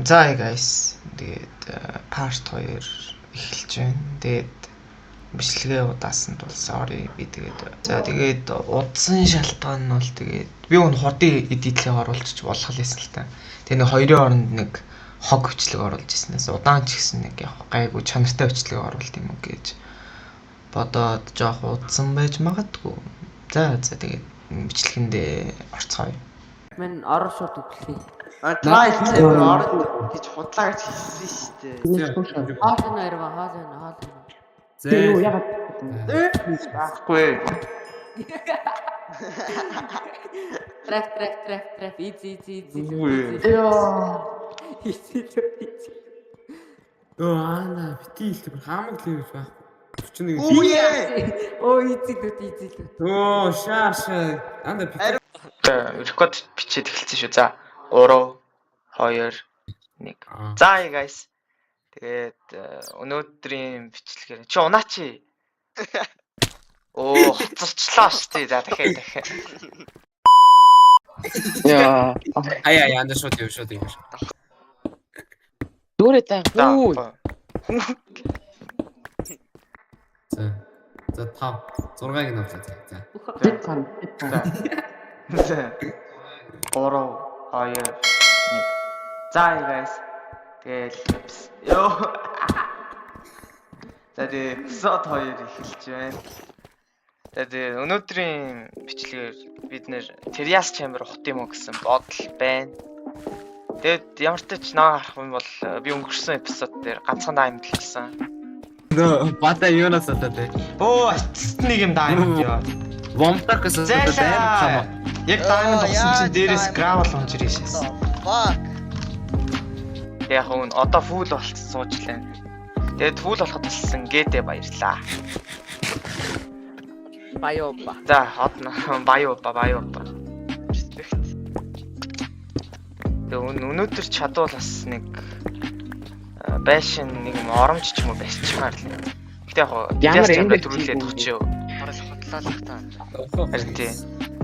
За guys. Тэгээд part 2 эхэлж байна. Тэгээд бичлэгээ удаасан тул sorry би тэгээд удсан шалтгаан нь бол тэгээд би өнө ходын эдитлийг оруулчих болох лээсэн л та. Тэгээ нэг хоёрын оронд нэг хог бичлэг оруулж ирснээс удаан ч гэсэн нэг яг гайгүй чанартай бичлэг оруулт юм уу гэж бодоод жоох удсан байж магадгүй. За тэгээд бичлэгэндээ орцгоё. Мен орон шууд үглээ. Трай орон гэж худлаа гэж хэлсэн шүү дээ. Хаалын нэрва хаалын. Зөө ягаад байхгүй. Треф easy. Ана битил хамаг левэж байх. 41. Easy. Оо шааш. Ана битил. Рекорд бичээд эхэлсэн шүү. За 3 2 1. За guys. Тэгээд өнөөдрийн бичлэгээр чи унаачи. Оо хоцорчлаа шүү дээ. За дахиад. Яа. Аяа анда шууд юу. Дүүрээ та хүү. За 5 6-ыг нь авчаа. За. За. 3 2 1. За guys. Тэгээд ёо. Тэгээд эпизод 2 эхэлж байна. Тэгээд өнөөдрийн бичлэгээр бид нэр Trias Chamber ухт юм уу гэсэн бодол байна. Тэгээд ямар ч тач наа харах юм бол би өнгөрсөн эпизод дээр ганцхан даймд хэлсэн. Нөө бата юунаас одоо тэ. Оо эцэст нэг юм даймд ёо. Вомтак гэсэн даймд. Яг даймд болсон чинь дээрээс gravel унж ирээ шээс. Fuck. Яг өн одоо фул болчихсон суучлаа. Тэгээд фул болоход туссан гээдэ баярлаа. Баяоба. За одно баяоба. Респект. Тэгээд өнөөдөр чадвал бас нэг байшин нэг юм оромж ч юм уу байсчмаар л. Гэтэ яг ямар төрүүлээд өгчөө. Харал хотлаалах таа. Харин тий.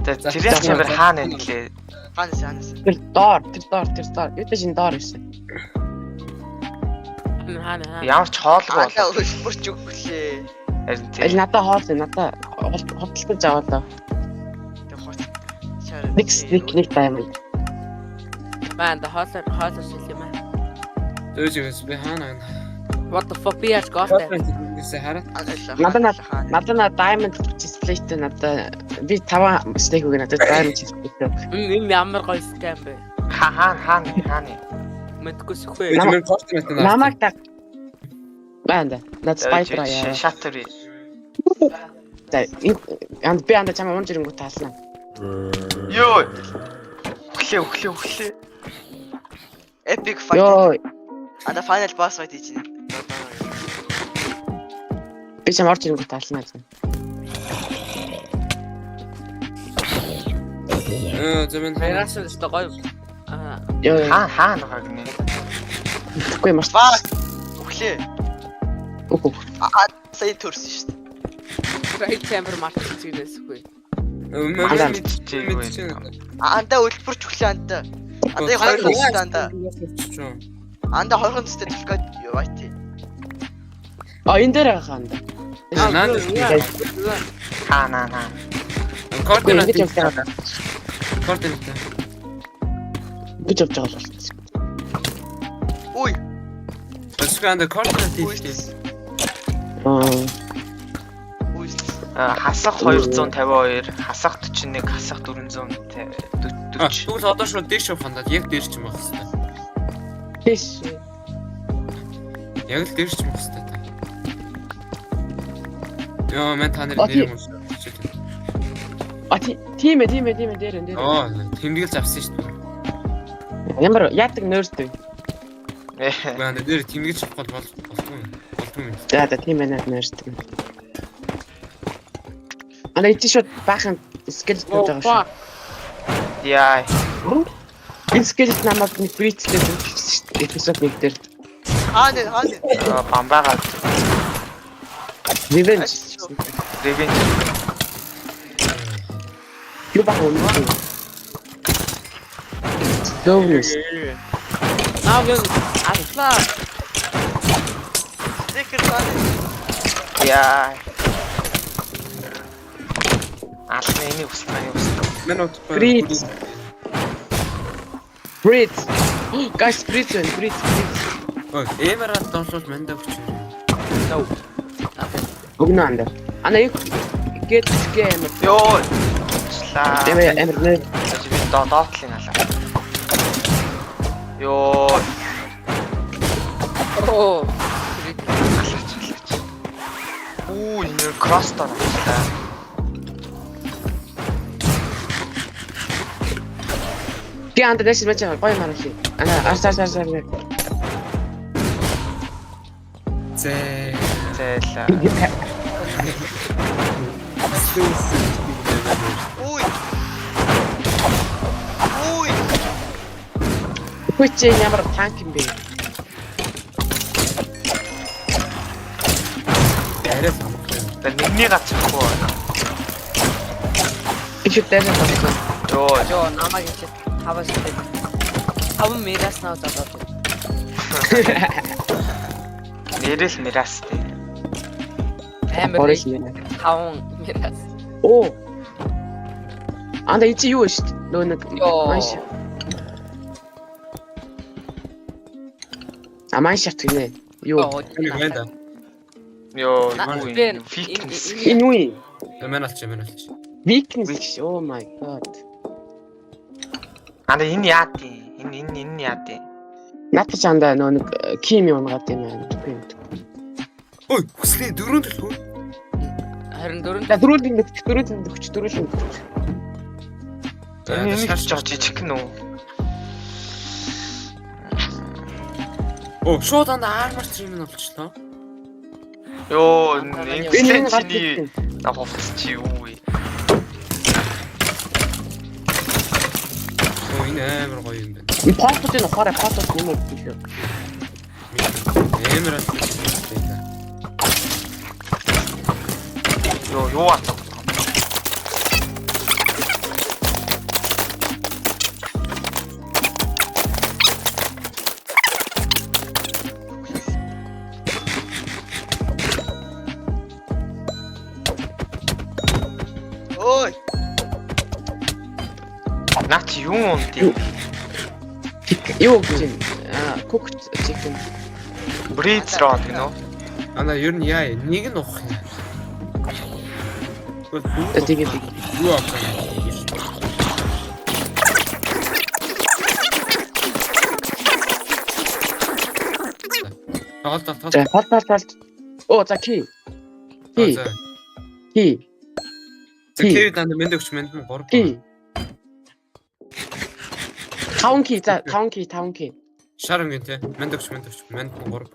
За Trias Chamber хаана нэлээ? Ханас. Тэр доор. Юу ч доор ирсэн. Хана. Ямар ч хоолгүй Ханаа өлбөрч өглөө. харин тий. Аль надад хоол хотлож аваад. Тэг хот. Нэг тайм. Банд хоолоор шил юм аа. Дөөжгөөс би хаана. What the fuck яаш гоостай. Гэсэн хараа. Надад diamond split надад би 5 стейк өгнө надад diamond split. Энэ ямар гоё скам бэ? Хаана. Мэдгүй сүхвэ. Намайг координат нь. Намайг так. Банда. Над spider яа. Shatter. За би анда чамаа унж ирэнгүү таална. Ёо. Өглөө. Epic fight. Йоо. Ада final boss fight хийж байна. Би чам орж ирэнгүү таална гэсэн. Зэмэн Хайраас л өстой гоё. Йоо. Хаана байгаа гинэ. Тэгэхгүй маш. Өглөө. Үгүй. Сая төрсөн шүү дээ. Right chamber март чигнээс үгүй. Анда өлбөрч өглөө анда. Анда 2 өстэй анда. Анда 2 өстэй төлөх гээд юу байти. Энэ дээр хаанда. Хаана. координат. Гэж явж байгаа бол. Үй. Өсгөөнд координат хийх. Үй. Хасах 252, хасах 41, хасах 440. Тэгвэл одоо шууд дээш явах хандаад яг дээш ч юм байх хэвээр. Тэш. Яг л дээш ч юм байх хэвээр. Яа, мен та нэр юм уу? Тийм ээ дээр. Оо, тэмдэглэж авсан шүү дээ. Ямар яадаг нөрдөө. Баана дээр тэмдэглэж авах болтгүй юм. За тийм ээ нөрдөө. Ана ичшот бахан скелет байгаа шүү. Яа. Энэ скелет намайг нэг бриттэй шүү дээ. Эпизод 1 дээр. Хаана. Бамбагаа. Revenge. Юу баг үнэ. Дөвнэс. Нааг аллаа. Стикер тань. Яа. Ална энийг устгах юм устгах. Минут. Breathe. Guys, breathe. Ой, эмэрат доншол манда өгч. No. Өгнө. Ана юу get game. Йоо. Слаа. Эмэр нэ. Би доотлын алаа. Йоо. Оо. Уу, энэ кросс таалаа. Гэнэ дэш мэч гоё марах. Ана астар. Зээлээ. Ui. Хүч ямар танк юм бэ? Арай самхан. Нэгний гацхгүй байна. Ичүү дээр тассан. Жоо намайг чи таваас тэ. 5 мегас наа зодод. Нэрэл мирастэй. Амар Орис 5 мегас. Оо. Анда ичи юу шүү дээ. Нөө нэг манш. Маншат гинэ. Юу? Мэнда. Йоо, Ben, фикнес. Инуи. Мэнэлч. Weakness. Oh my god. Анда энэ яати? Энэ яати? Надад ч анда нөө нэг кими унгаад юм байна. Ой, хүслээ 4 төлөв. Харин 4 Дөрөөлөнд өгч. Энэ шарч жоо жижиг нүү. Оо, шууд анда армор стрим нь болчихлоо. Йоо, Энэ энэ гарч чиний навхс чи юу вэ? Оо, энэ амар гоё юм байна. И паспортын ухаараа паспорт нэмээд тийш. Эмэрат. Юу атаа. Ой. Наач юу юм тий? Юу гэж юм? Cooked chicken. Breeze rod гэнэ үү? Ана ер нь яа, нэг нь ухах юм. Тэгээд Юу авсан? Талт. Оо, за ки. Тэгэхэд анда мэнд өгч мэнд нь 3. Ки. Таун ки. Шарангийн те. Мэнд өгч мэнд нь 3 байна.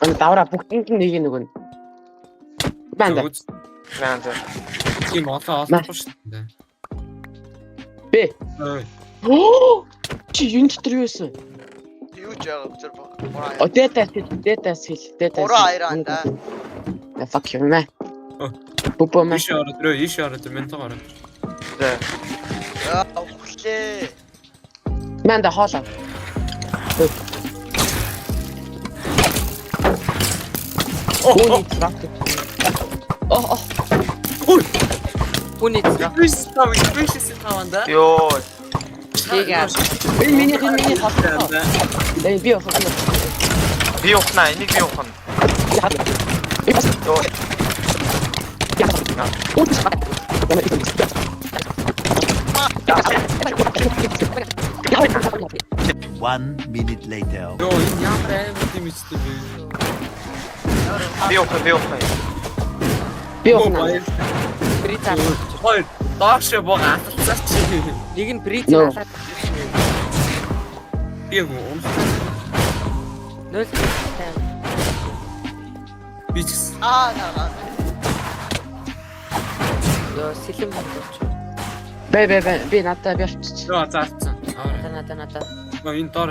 Ана давра бүгдэнд нь нэг нэг. Банда. Тийм олон шүү дээ. Бэ. Оо! Чи юун дотор юу байсан? Юу ч яагаад зөв баг. О, дата сил. Ураа айранда. Fuck you, man. Бупо мэн. Иш ороод ментог ороод. Охлээ. Манда хоолоо. Ой, трак. Оо. Хүний Крис таванда. Йоо. тэгээд Миний хоолоо. Би хоолоо. Би ухнаа, энийг би ухна. Йоо. 1 minute later. Йоо, энэ ямар амар тийм истэ бэ? Би ухна. Би ухнаа. брита Хоёр доош бага аталцаач. нэг нь бриз No. алаад Би юу? нөл Би ч Наа. ёо сэлэм болчих. Би надад бярчиж. ёо заалцсан. Надаа. Энэ доор.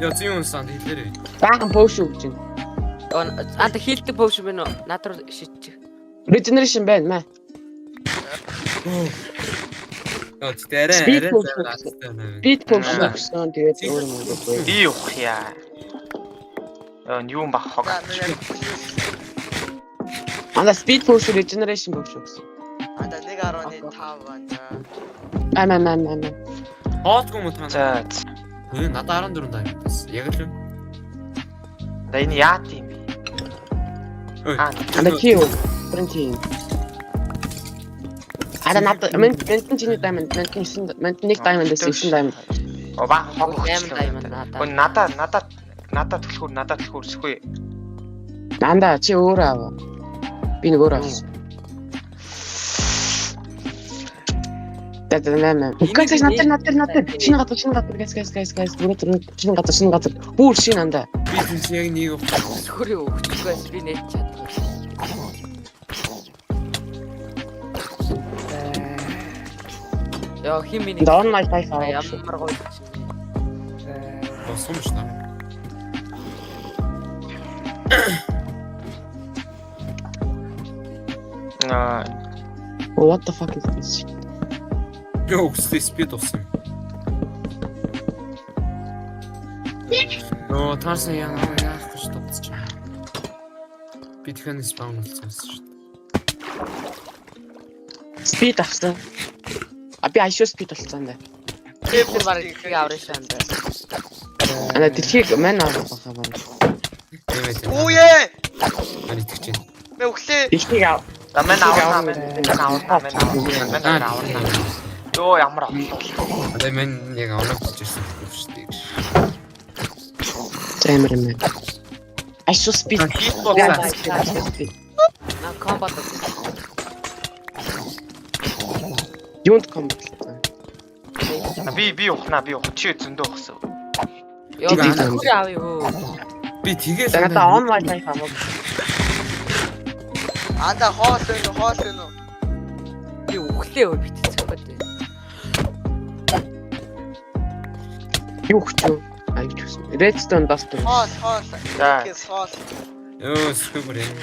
Яа зүүн санд хэлээрэй. Баахан пош өгч юм. Ата хийлдэг пош байна уу? Над руу шидчих. Regeneration байна маа. Тэ арай наадтай. Бит пуш гэсэн тэгээд өөр юм уу. Би явах яа. Юу баг хог. Анда speed push regeneration push гэсэн. Анда 1.5 анда. Аа. Хоолгүй юм таа. За. Надад 14 даа юм дээс. Яг л үү? За энэ яа тийм бэ? Анда чи юу? Принтин. Ада надад ментэн чиний diamond, ментэн нэг diamond дэс 9 diamond. О баг хог. diamond Надад төлхөр өсөхгүй. Анда чи өөрөө аваа. Би нэг өөрөө авсан. Тэтэна. Үкээс натэр. Шинэ газар guys. Шинэ газар. Бүр шинэ анда. Би тийш яг нэг Хөрөө өгчихгүйс би нэж чаддаг. Яа хим миний. Down my life аваа. Ямар гоё. болсон шүү дээ. What the fuck is this? Yo, speed болсон. Нөө таарсан яах гэж товцож байна. Би тэгэхээр спаун болсон шүү дээ. Speed авсан. Би айшуу speed болсон даа. Тэр баг их аврах шаанда. Ана тэрхийг мань авах байгаа. Үе! Ани тэгч. Мэ өглөө. Тэрхийг ав. Мэн аваа. Йоо ямар авах. Одоо мен яг авах гэж ирсэн шүү дээ. Тэмэр мэ. Айшуу speed. На комбат. Юунд комбат. Би ухнаа чи зөндөө ухсан. Яа би авъя юу. Би тэгээд Надаа on my life аваа. Анда хоол өнө. Би өглөө битцэх гэдэг. Юу ч ай чус. Redstone дастер. Хоол. За. Хоол. ёо супер юм.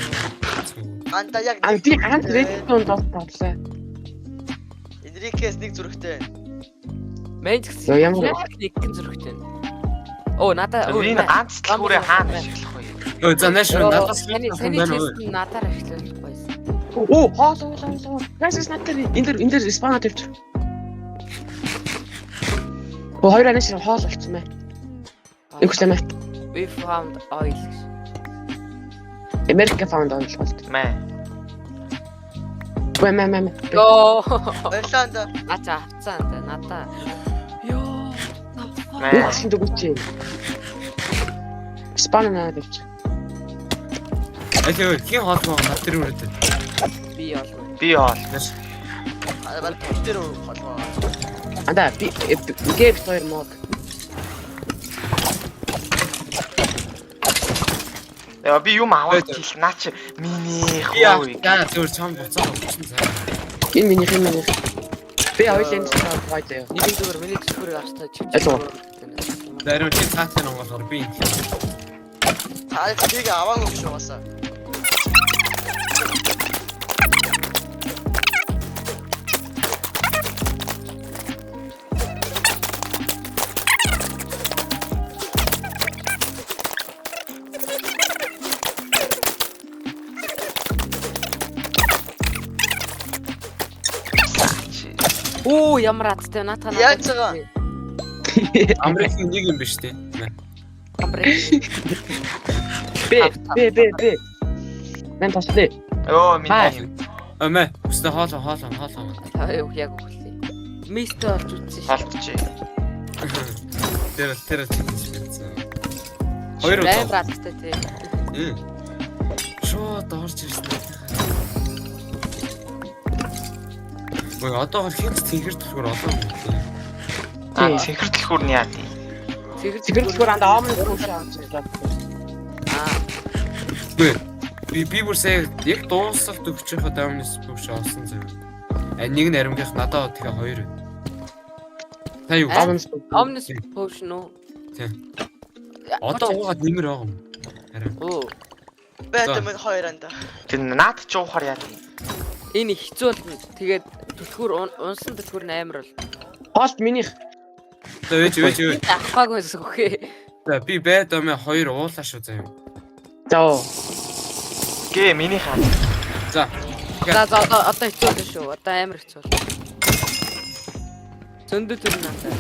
Анда яг Би ганц redstone дастер авлаа. Энрикес нэг зүрхтэй. Magic Яа, ямар нэг гин зөрөгтэй. Оо надаа Энэ ганц төлхөрөө хаана ашиглах вэ? Ёо за нааш надаас таны тест надаар ажиллах байсан. Оо, хоол. Guys, натэр энэ дэр спаун тавьчих. Хоёр анаш хоол болцсон мэ. Ихлэмэ. We found oil. America found oil болт. Мэ. Мэ. Йоо. Баярлалаа. Ачаа авцаанда надаа. Йоо. Мэ. Яасан дэгүүч. Спаун наа тавьчих. Ажээ хин хоолгоо натэр үрээд. Би яа. Би хоол. Ада баг тэр хоолгоо. Анда би гэв хоёр мод. Яа би юм аваад тийш наач миний Яа хоо. зөв чам буцаад болчихсон цаа. Энэ миний. Би хоёлын цаа байтай. Нэг зүгээр миний зөвхөрийг авчтаа чив. Даруй чи цаатын онгоолоор би энэ. Та тийг аваагүй гэж угаасаа. Оо ямар аттай наатаа Яаж байгаа? Америкийн нэг юм биш үү? Би. Мен таслаа. Йоо миний. Амэ өстө хоол. Аюу яг үхлээ. Мистер орж үзсэн. Халтчи. Тэр чигсэн. Хоёр удаа. аттай тий. Шууд орж ирсэн. Ой одоо хинт цэнхэр төлхөр олон юм. Цэнхэр төлхөр нь яа тий. Цэгэр зүгээр анда аамны хүүш авч байгаа. Би бүр сая яг дуусалт өгчих даамнес бүгш олсон зөв. Нэг нь аримгийнх надад тэгээ хоёр. Та юу? Omnis potion уу? Тийм. Одоо уугаад нэмэр байгаа юм. Харин. Оо. Бэтмен хоёр анда. Тэр наад ч уухаар яа тий. Энэ хэцүү болно. Тэгээд Дэлгүүр унсан дэлгүүр нь амар бол. Хоолт минийх. Өөж. Авахгүйс үхээ. За би байд омё 2 уулаа шүү заяа. За. Гээ миний хаа. За За. одоо хэцүү шүү. Одоо амар хэцүү. Зөндөө төр надаа.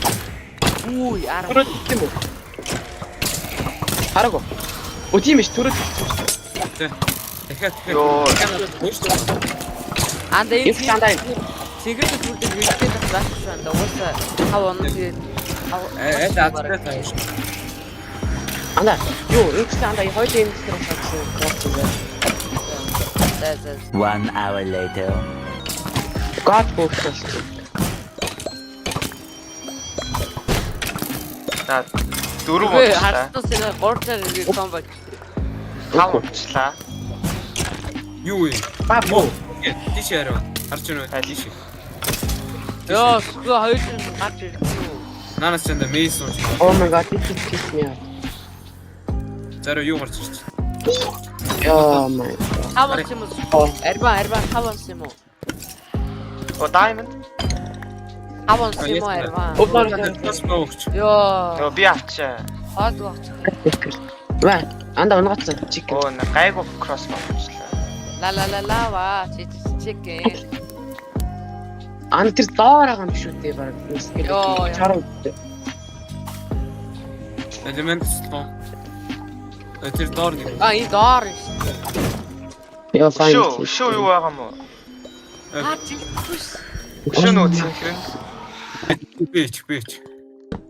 Үгүй арга. Төрөд тийм үү? Хараагүй. Өтим биш төрөд. Дахиад Йоо. Анда энэ Андаа. цэгээр бүрдээ вилдээд байгаа шүү анда. Уусаа 5 он тэгээд азтай тааш. Андаа. Юу, ихтэй андаа хоёул юм дээр болсон. за. 1 hour later. God focus. За 4 Үгүй болчихлаа. хартаас энэ 3-аар ирэх том баг. 5 болчихлаа. Юу вэ? Бабу. Тийш яруу. Харж байна уу? Тийш. Ёо, сүү хоёр нь гарч ирсэн. Нанас чанда мейс сууж. Oh my god, this is kiss me. Заруу юу гарч ирчих. Oh my. 5 онс юм уу? Арбан 5 онс юм уу? О diamond. 5 онс юм уу арбан? Бас мөөгч. Ёо, Йоо би авчаа. хаад багч. Ва, андаа унгацсан chicken. Оо гайгүй crossbow болчихлаа. Ла чикен. Ан тэр доор байгаа юм шүү дээ баг. Йоо, Чаруу. Элемент стоо. Тэр доор нэг. Энэ доор юм. Яа файн. Шүү юу байгаа юм уу? Чигтгүйс. Шүү нөө цэнхрэн. Бич.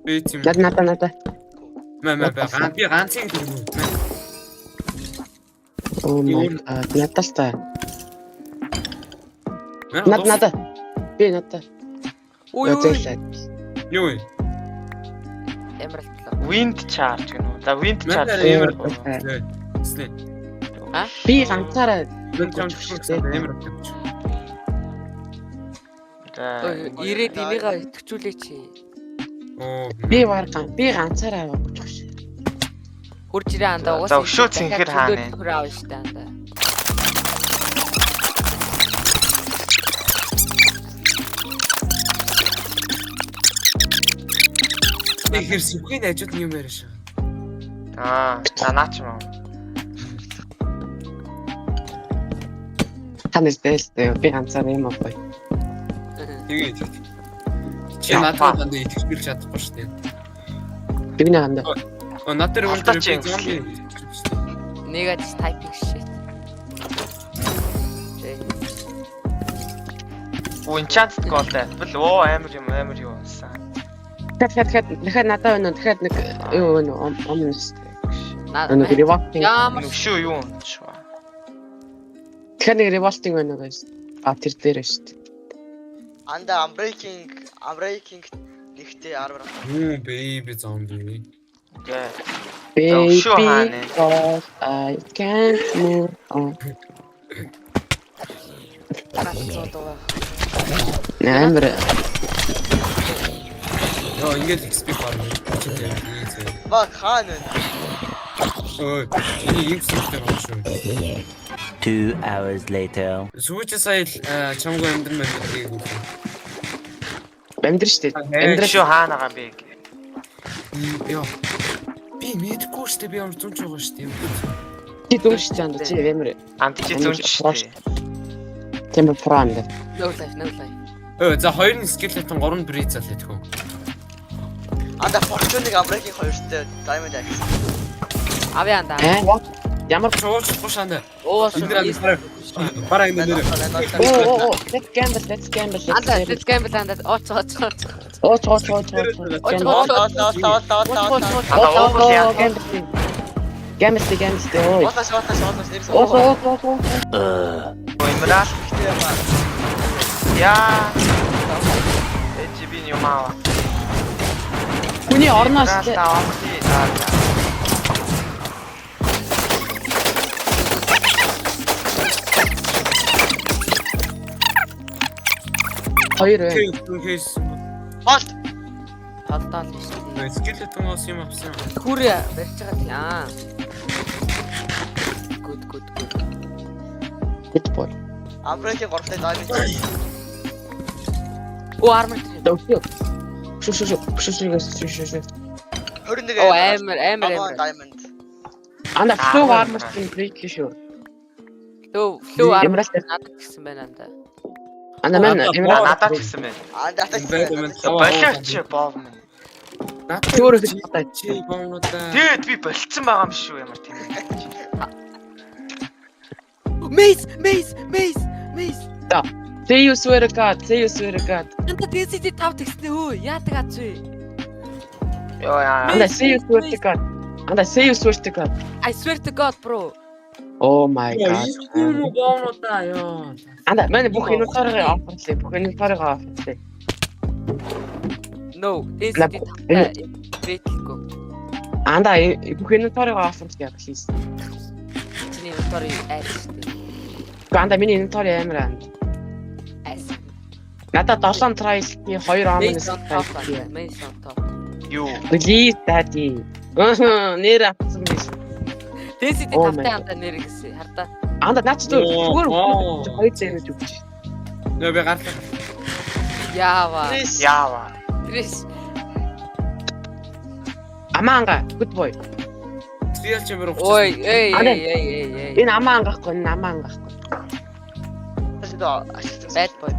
Бич юм. Надаа. Би ганцын дөрөв. Oh my god. Надаа. Надаа. Би надаа. Ой. Юу вэ? Emerald. Wind charge гэнэ үү? За wind charge. Эмэр. Би ганцаараа Эмэр. За Ирээд энийг итгэжүүлээч. Оо. би ганцаараа авах шүү. Хурж ирээ андаа За, өшөө цэнхэр хаана вэ? Хөр аав штэ андаа. Тэгэхээр сүхийн ажууд юм яриаш. наач юм. Танаас дээл би ганцаараа юм авах. Тэгээд чи надад дандаа итгэж чадахгүй шүү дээ. Би нэг андаа. Надад Алдаач юм. Negative typing shit. Enchant голтой. Оо амар юм уусан. Тэгэхээр надад өнөө тэгэхээр нэг юу өнөө omnus. Нэг revolting. Ямар Нүшүү юу унчваа. Тэгэхээр нэг revolting байна guys. Тэр дээр шүү дээ. Анда unbreaking нэгтэй 10. Baby zombie. Гэ. Baby, Show honey. cause I can't move on. Нэмэр. Яа, ингэж XP гарна. Ба хаан вэ? Ой, энэ юм сүртэй байна шүү. 2 hours later. Сүүч сая чамгүй амьдрын мэндийг үү. Амьдрын шүү дээ. Амьдрал шүү хаанагаа би. Яа. Би мэдгүй шүү дээ. Би ямар зүнч байгаа шүү дээ. Чи дүнш чанд чи нэмэр. Амт чи зүнч шүү. Тэмэр пранд. нөлөө. За хоёр нь скелетон 3 бриз зал хэдхүү. Анда fortune-ыг unbreaking 2-тэй diamond axe. Ави андаа. Ямар Чуучлахгүй шаана. Оо Бараа ингэ нэр. оо let's gamble. андаа let's game андаа. Оц. Gamble ой. Watас нэрс. Оо. Имрал ихтэй юм аа. Яа. Эчби юм аа. Хүний орноос хоёр байна. Кейс. Болт. Талдаал шүү. Скелетон ус юм авсан. Хүр барьж байгаа тийм. Good. Good boy. Unbreaking 3-тэй diamond. Оо армор трий. Өвчөө. Шүү. 21. Оо амар. Diamond. Анда флүү армор чинь брейк шүү. Флүү армор Эмралт. надад гэсэн байна анда. Анда мэн эмралт Надад гэсэн байна. Датач. Болооч бов минь. Чөөрөс таатай. Чи боомнуудаа. Тэгээд би болцсон байгаа юм шүү ямар тийм. Mace. Say you swear to God. Анда TCT 5 тэгснэ өө. Яадаг аз вэ? Йоо яа. Анда say you swear to God. I swear to God bro. Oh my God. Юу боомнуудаа ёо. Анда мэн бүх инвентарыг авчихлаа. No, TCT 5 бэтлгүй. Анда бүх инвентарыг авчихлаа please. Чиний инвентори айс. Анда миний инвентарь амар аа. Айс. Надад 7 trials-ийн 2 Mace амнаас on top. Mace on top. Юу? please daddy. Нэр авсан биш. TCT Oh 5 my анда нэр гэсэн хардаа. Анда наач зүгээр Оо. хоёр зэвэж өгч. Нөө би гарлаа. Яава. Яава. Трис. Амаанга good boy. Стийл чимэр Ой, ухчихсан. эй. Энэ амаангахгүй.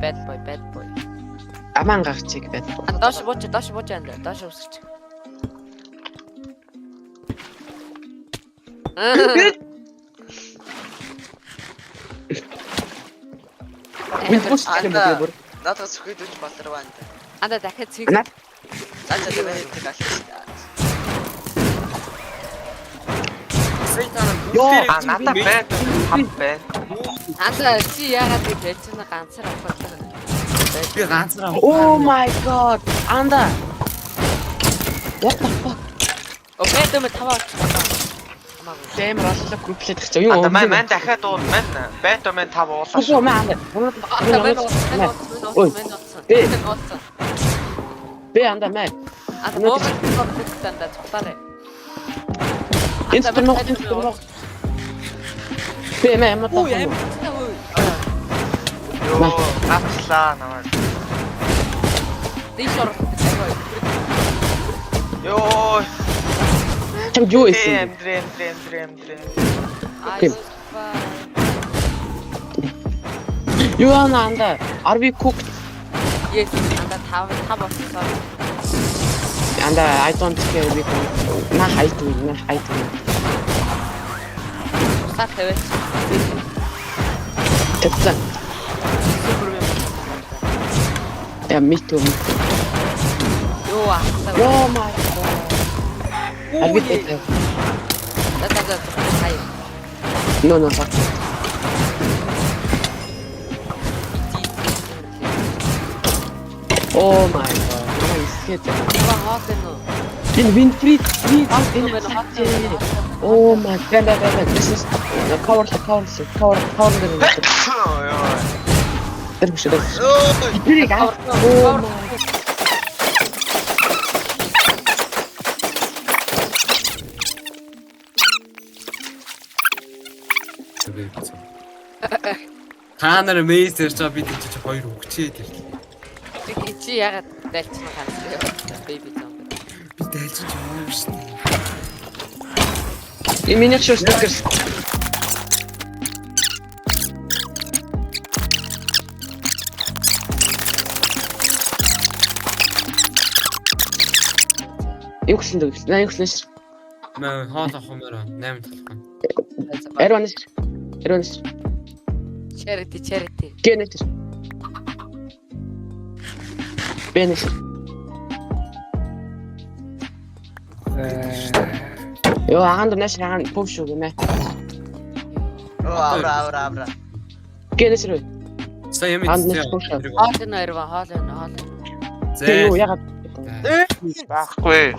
Bad boy. Амаангагчиг байд. Доош бууч анда. Доош усч. Би бүс юм бүр. Надад сүхэдүүлж болроо байна. Анда дахиад цэг. Наад Цаашаа дэмэдэг аль. ёо Надад байд хам байна. Анда чи яагаад гэж хэлсэн ганцаар авах вэ? Би ганцраа. Oh my god. Анда. What the fuck? Окей, тэм таваа. Дэмэр оллоо групплээд гэж юу? Ата мань дахиад дууд мань байт мань тав уулаа. Оо маа. Би анда маа. Анда бомб анда цогтарэ. Инстэнок. Би маа мата. Ой, амар. Йоо, наацлаа намайг. Дишор. Йоо. Чам юу ийсэн? Дрем. Ай. Юу анда? Are we cooked? Yes, анда тав болсон. Анда I don't care we can. На хайтгүй. Сар хэвээ. Тэцэн. Я миту. Юу аа. Oh my god. Are we cooked? Дата хай. No, fuck. Oh my god. Nice. Хаакно. In Winfried. Oh my god. This is cover. Йоо. Oh my. Та нар мейстер ч бид ч хоёр өгчээд ирлээ. Чи ягаад дайлцсан ганц бэби зомби. Би дайлж байгаа юм шүү дээ. И меня что стикерс? Юу гэсэн. Маа хоол ахмаар 8 талхан. Эрванс. Charity. Гэнэт. Бэнэс. Ёо аганд нэш хаан пөвш үгнэ. Авра. Гэнэс рүү. Сая юм Анд ийцээ. нэш пөвш. Хаална ирвэ хаална. Юу ягаад Баггүй.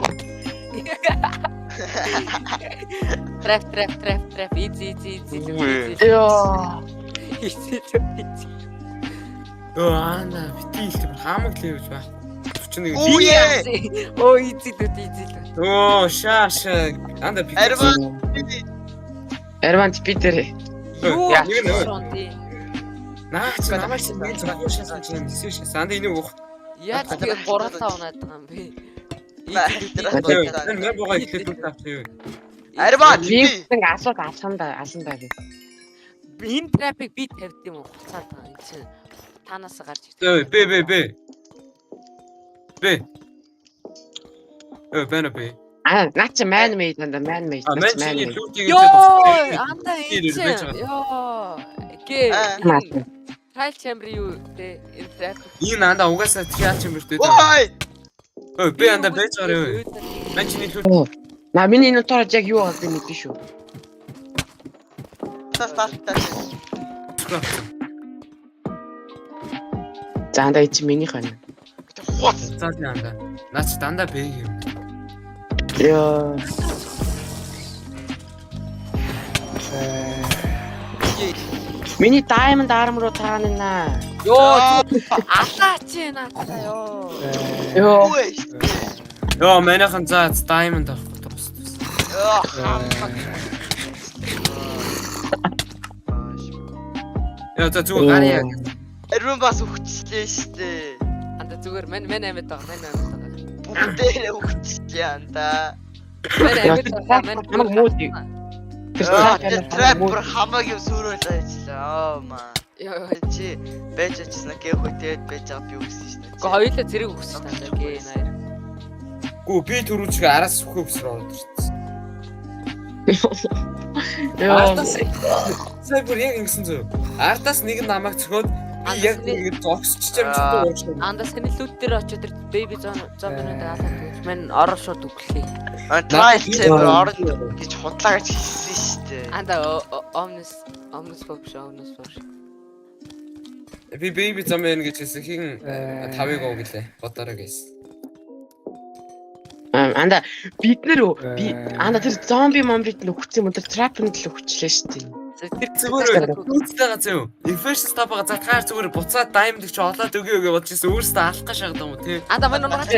Трап. Easy. ёо. Оо ана бити их хамаг л явж байна. 41. Оо easy. Оо шааш. Анда бити. Эрванс Питер. Юу Яа. шонди. Наач намайг чинь нэг зах уушаасан чинь эсвэл анда энийг уух. Яаж тэгээ 3-5 унаад байгаа юм бэ? Мэн богоо ихлэх үл авчих. Арбаа Би асууд алсандаа би. Энэ трапик би тавьд юм уу? Хуцаад байгаа юм чинь. Танаас гарч Б. Бэна б. Наа чи man made. Мен чиний лүүтийг Йоо, анда энэ. Йоо. Гээ. Trial chamber юу те? Энэ traffic. Энэ анда угаасаа триач юм бэртэй. Ой. Би анда байж гараа. Мен чиний лүүт. На миний энэ тоож яг юу болов мэдээ шүү. Стартаа. За анда чи миний хань. Хуц. За тийм анда. Наач дандаа б юм. Йоо. Миний diamond armor руу таана. Йоо, алаач наатаа ёо. Йоо. Йоо, манайхан за diamond авах тус. Яа, за зүгээр гарьяа. Эрвэн бас өгчлээ штэ. Анда зүгээр мен амьд байгаа. Бүгдээ өгчлээ анда. Мен амьд байгаа. Намайг мууди. Траппер хамааг юм сүрөөл ажиллаа. Маа. Йоо, Чи байж ажиллана гээ хөтөөд байж байгаа би үгсэн штэ. ко хоёулаа зэрэг өгсөн таа гээ наяр. Гүү би түрүүчгээ араас өөхөө өсрөө ороод ирсэн. Йоо. Сая бүр яг ингэсэн зөө. Артаас нэг нь намайг цохоод би яг ингэ зогсчих юм чи уурч. Анда саны лут дээр очоод тэр baby зомбинууд алаад гэж мен ороо шууд өглөө. Trial chamber орно гэж худлаа гэж хэлсэн штэ. Анда omnis pop. Би baby зам яана гэж хэлсэн хин 5-ыг оо гэлээ. Бодороо гэсэн. Анда бид нэр анда тэр зомби момбрид нөхцсөн юм тэр траппэнд л өгчлээ шүү дээ. Зүгээр үүстэйгээ зөө. Infection stop-га затгаар зүгээр буцаад diamond чи олоод өгөө гэж бодчихсон. Өөрөөсөө алах гэж шахаад юм уу те. Анда мен нургаж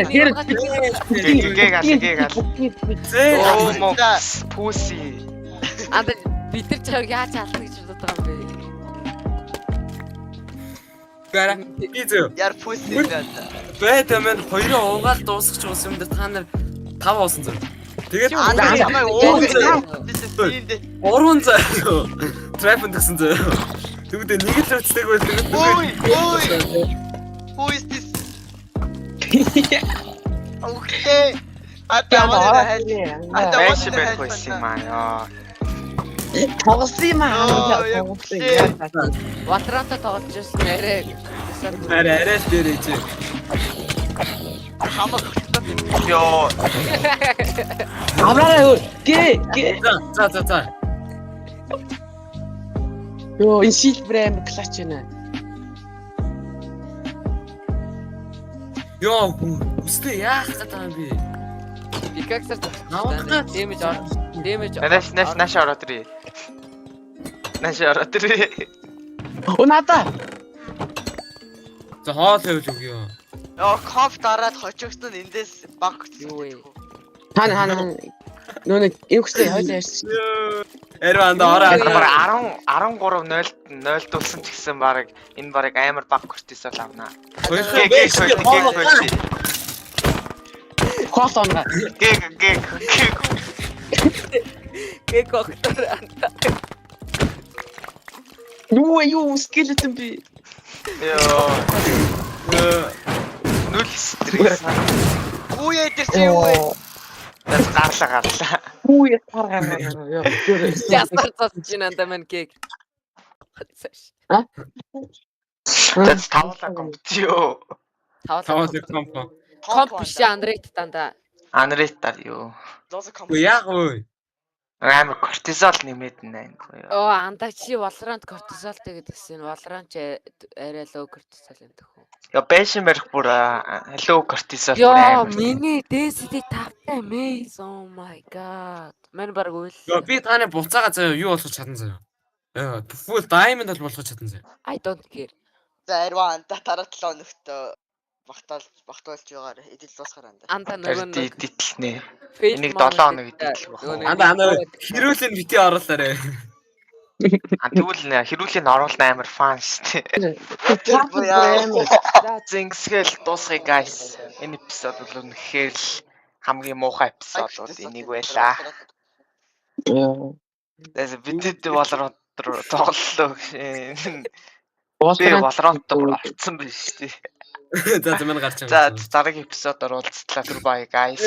Пуси. Анда бид нар чаг яаж алдах гэж бодож байгаа юм бэ? Гара би зөө. Яр пүси гэдэг. Бэдэ мен хоёроо уугаал дуусах ч ус юм дээр та нар 5 уусан зөө. Тэгээд Анда уугаа. 3 зөө. Trap гэсэн зөө. Тэгвэл нэг л өцтэйг байл тэгээд Ой. Who is this? Okay. Бэш байхгүй юм аа. Тоглосон юм аа. Ватранта тоглож ирсэн нэрээ. арай л дээрээ чи. Йоо. Авраа гээ. За. Йоо энэ шилбрэм клач байна. Йоо үстэй яах гэдэг юм бэ? Пикаксаар Навахна. дэмэж Наш ороод ирээ. Унада. За хоол хэвэл өгөө. Яа, комп дараад хожигдсон эндээс баг юу вэ? Хана нөө энэ хүстэй хоёул ярьсан. Эрванда ороо. 13-0 дулсан ч гэсэн баг энэ баг амар баг кортизол авнаа. Кост онгаа. Гэ коктор анта. Юу скелетон би. Йоо. Нүл стресс. Үе дээр юу вэ? Гарлаа. Юу гаргаа. Йоо. Ястар цацж нанда мен кек. That's тавлаа компьё. Тавлаа компо. Комп биш Андрейт дандаа. Анретаар юу. Яах вэ? Амар кортизол нэмээд байна гоо. Оо анда чи Valorant кортизолтой гэдгсэн. Valorant ч арай лоу кортизол юм дэх үү. Яа бэшин барих бүр лоу кортизол Яа миний density тавтай maze. Oh my god. Мен баг үл. Йоо би таны буцаага заяа юу болгож чадсан заяа. Яа full diamond бол болгож чадсан заяа. I don't care. За Эрван анда тараа 7 өнөختөө багтаалж байгаагаар эдэл дуусгаар анда. Анда нөгөө дитлнэ. Энийг 7 хоног идэл баг. Анда хэрүүлэн бити оруулаарэ. Тэгвэл хэрүүлийн оруулалт амар фан шүү дээ. Зингсгэл дуусгая guys. Энэ эпизод бол үнэхээр л хамгийн муухай эпизодууд энийг байлаа. Тэс бидэд Valorant руу тоглолоо гэж. Би Valorant руу орцсон байна шүү дээ. За замын гарч байгаа. За дараагийн эпизодоор уулзлаа. Goodbye guys.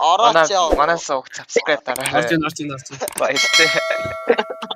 Орооч яа. Манай сууг subscribe дараарай. Орчин. Баярлалаа.